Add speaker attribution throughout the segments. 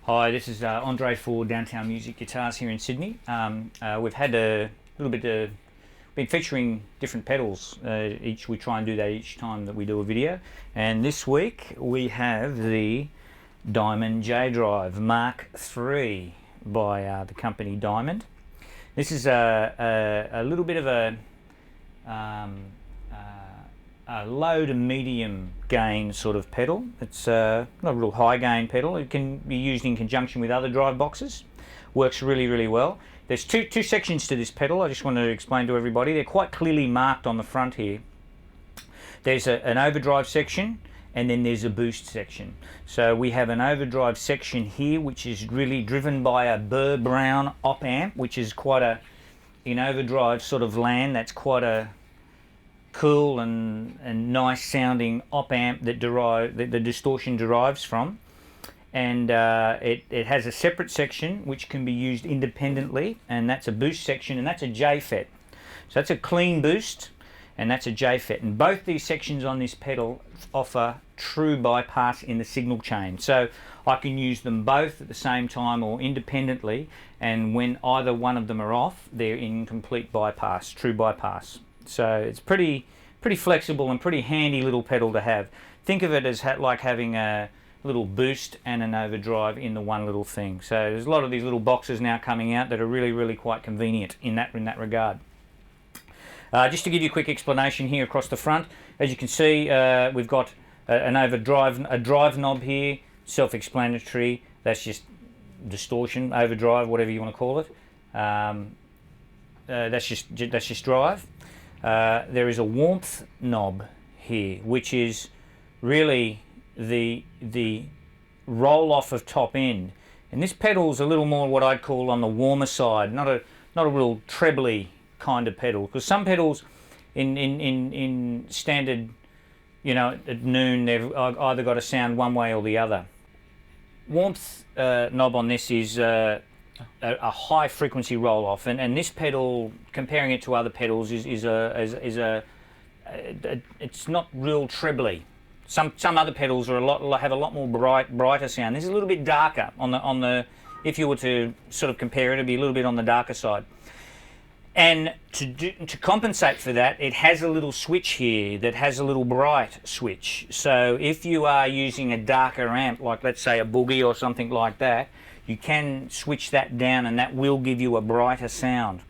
Speaker 1: Hi, this is Andre for Downtown Music Guitars here in Sydney. We've had a little bit been featuring different pedals. We try and do that each time that we do a video. And this week we have the Diamond J-Drive Mk3 by the company Diamond. This is a little bit of a low to medium gain sort of pedal. It's not a real high gain pedal. It can be used in conjunction with other drive boxes. Works really well. There's two sections to this pedal. I just want to explain to everybody. They're quite clearly marked on the front here. There's an overdrive section and then there's a boost section. So we have an overdrive section here which is really driven by a Burr Brown op amp, which is quite a, in overdrive sort of land, that's quite a cool and nice sounding op amp that the distortion derives from. And it has a separate section which can be used independently, and that's a boost section, and that's a J-FET. So that's a clean boost and that's a J-FET, and both these sections on this pedal offer true bypass in the signal chain. So I can use them both at the same time or independently, and when either one of them are off, they're in complete bypass, true bypass. So it's pretty flexible and pretty handy little pedal to have. Think of it as like having a little boost and an overdrive in the one little thing. So there's a lot of these little boxes now coming out that are really quite convenient in that regard. Just to give you a quick explanation here across the front, as you can see, we've got a drive knob here, self-explanatory. That's just distortion, overdrive, whatever you want to call it. That's just drive. There is a warmth knob here, which is really the roll off of top end, and this pedal's a little more what I'd call on the warmer side, not a real trebly kind of pedal, because some pedals in standard, you know, at noon, they've either got to sound one way or the other. Warmth knob on this is a high frequency roll off, and this pedal, comparing it to other pedals, is it's not real trebly. Some other pedals are have a lot more brighter sound. This is a little bit darker on the if you were to sort of compare it, it'd be a little bit on the darker side. And to compensate for that, it has a little switch here that has a little bright switch. So if you are using a darker amp, like let's say a Boogie or something like that, you can switch that down and that will give you a brighter sound,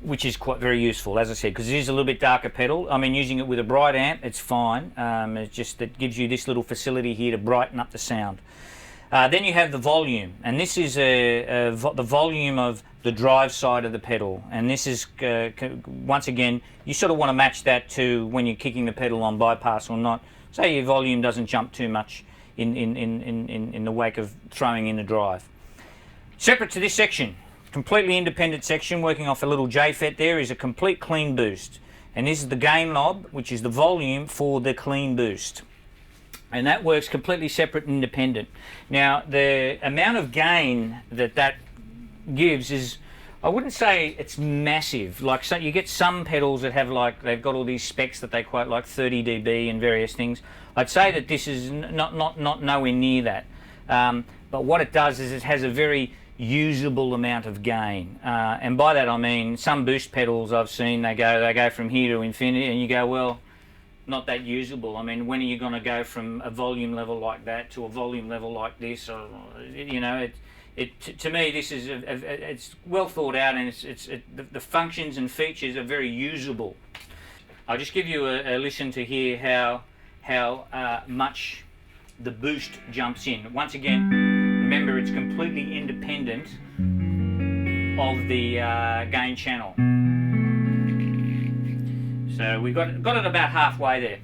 Speaker 1: which is quite very useful, as I said, because it is a little bit darker pedal. I mean, using it with a bright amp, it's fine. It's just that gives you this little facility here to brighten up the sound. Then you have the volume, and this is the volume of the drive side of the pedal, and this is once again, you sort of want to match that to when you're kicking the pedal on bypass or not. Say your volume doesn't jump too much in the wake of throwing in the drive. Separate to this section, completely independent section, working off a little J-FET there, is a complete clean boost, and this is the gain knob, which is the volume for the clean boost. And that works completely separate and independent. Now, the amount of gain that gives is, I wouldn't say it's massive. Like, so you get some pedals that have, like, they've got all these specs that they quote, like 30 dB and various things. I'd say that this is not nowhere near that. But what it does is it has a very usable amount of gain. And by that I mean, some boost pedals I've seen, they go from here to infinity, and you go, well, not that usable. I mean, when are you going to go from a volume level like that to a volume level like this? Or, you know, to me, this is it's well thought out, and the functions and features are very usable. I'll just give you a listen to hear how much the boost jumps in. Once again, remember, it's completely independent of the gain channel. So we got it about halfway there.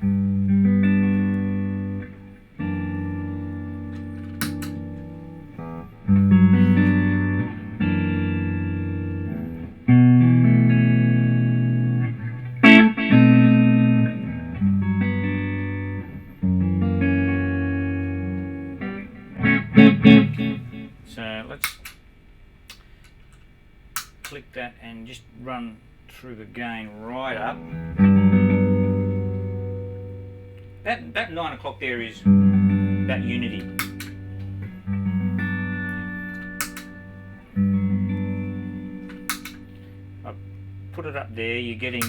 Speaker 1: So let's click that and just run through the gain right up. That 9 o'clock there is about unity. up there, you're getting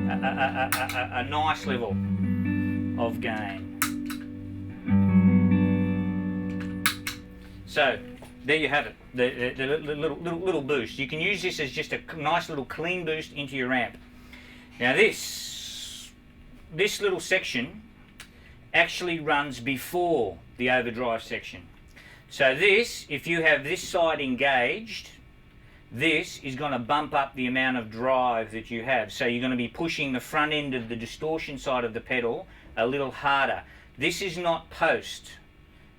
Speaker 1: a nice level of gain. So there you have it, the little boost. You can use this as just a nice little clean boost into your amp. Now this little section actually runs before the overdrive section. So this, if you have this side engaged, this is going to bump up the amount of drive that you have. So you're going to be pushing the front end of the distortion side of the pedal a little harder. This is not post,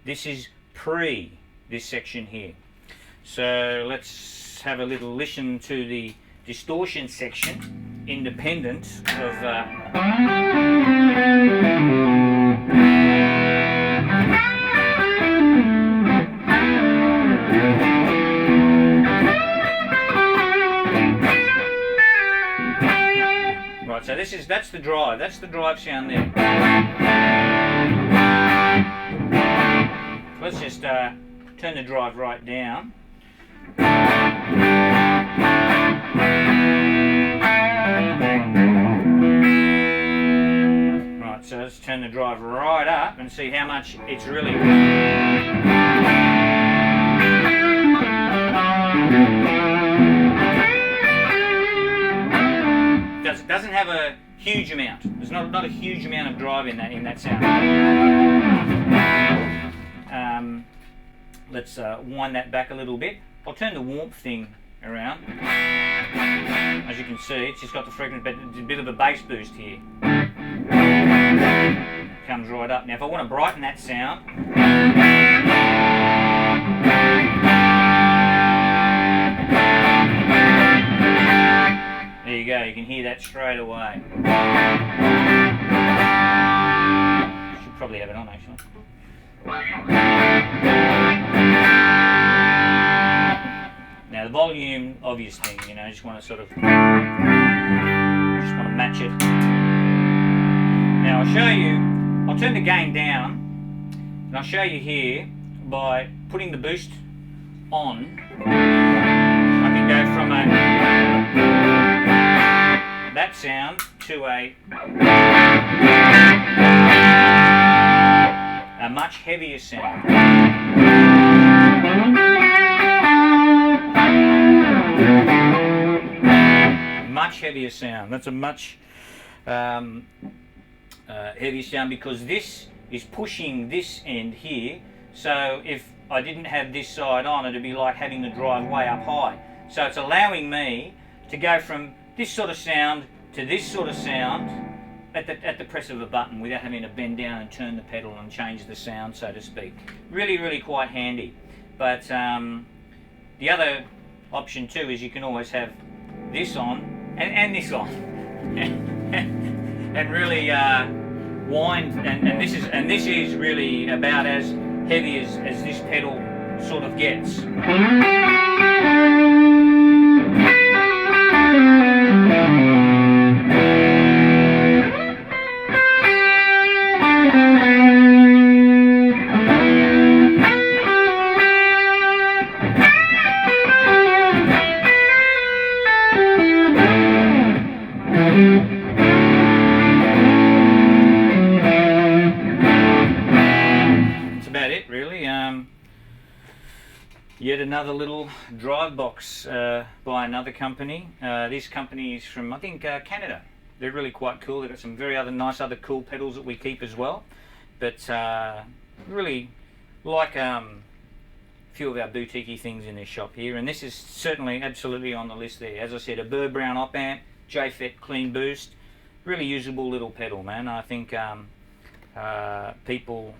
Speaker 1: this is pre this section here. So let's have a little listen to the distortion section, independent of right, so that's the drive sound there. Let's just turn the drive right down. Right, so let's turn the drive right up and see how much it's really. Doesn't have a huge amount. There's not a huge amount of drive in that sound. Let's wind that back a little bit. I'll turn the warmth thing around. As you can see, it's just got the frequency, but it's a bit of a bass boost here. Comes right up. Now if I want to brighten that sound, there you go, you can hear that straight away. Should probably have it on actually. Now the volume, obvious thing, you know, just want to sort of, match it. Now I'll show you, I'll turn the gain down, and I'll show you here by putting the boost on. I can go from that sound to a much heavier sound. Much heavier sound. That's a much heavier sound because this is pushing this end here. So if I didn't have this side on, it'd be like having the drive way up high. So it's allowing me to go from this sort of sound to this sort of sound at the press of a button without having to bend down and turn the pedal and change the sound, so to speak. Really, really quite handy. But the other option too is you can always have this on and this on, and really wind. And this is really about as heavy as this pedal sort of gets. Yet another little drive box by another company. This company is from, I think, Canada. They're really quite cool. They've got some very nice other cool pedals that we keep as well. But really like a few of our boutique-y things in this shop here. And this is certainly absolutely on the list there. As I said, a Burr Brown op amp, JFET clean boost. Really usable little pedal, man. I think people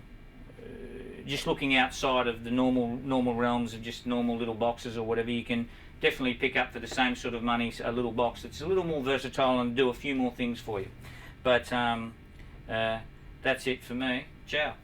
Speaker 1: just looking outside of the normal realms of just normal little boxes or whatever, you can definitely pick up for the same sort of money a little box that's a little more versatile and do a few more things for you. But that's it for me. Ciao.